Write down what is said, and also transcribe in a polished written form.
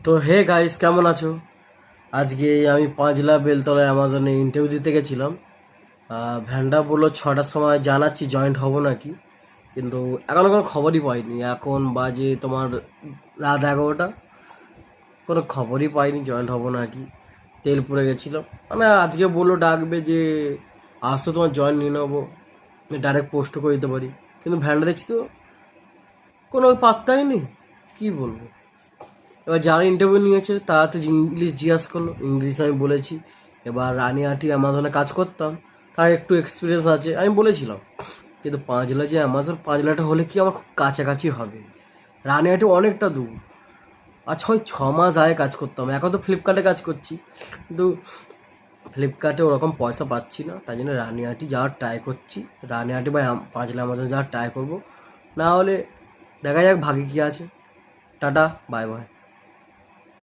তো hey guys, কেমন আছো? আজকে আমি পাঁচলা বেলতলায় অ্যামাজনে ইন্টারভিউ দিতে গেছিলাম। ভ্যানটা বললো 6টার সময় জানাচ্ছি জয়েন্ট হব নাকি, কিন্তু এখনও কোনো খবরই পাইনি। এখন বাজে তোমার রাত 11টা, কোনো খবরই পাইনি জয়েন্ট হব নাকি। তেল পড়ে গেছিলো। মানে আজকে বললো ডাকবে যে আসো তোমার জয়েন্ট নিয়ে নেবো, ডাইরেক্ট পোস্ট করে দিতে পারি, কিন্তু ভ্যানটা দেখছি তো কোনো পাত্তাই নেই। কী বলবো? এবার যারা ইন্টারভিউ নিয়েছে তারা তো ইংলিশ জিজ্ঞাসা করলো, ইংলিশ আমি বলেছি। এবার রানিহাটি অ্যামাজনে কাজ করতাম, তার একটু এক্সপিরিয়েন্স আছে আমি বলেছিলাম। কিন্তু পাঁচলা যে অ্যামাজন, পাঁচলাটা হলে কি আমার খুব কাছাকাছি হবে, রানিহাটি অনেকটা দূর। আর 6 মাস আগে কাজ করতাম, এখন তো ফ্লিপকার্টে কাজ করছি, কিন্তু ফ্লিপকার্টে ওরকম পয়সা পাচ্ছি না, তাই জন্য রানিহাটি যাওয়ার ট্রাই করছি। রানিহাটি বা পাঁচলা অ্যামাজন যাওয়ার ট্রাই করবো, না হলে দেখা যাক ভাগে কী আছে। Tata, bye bye.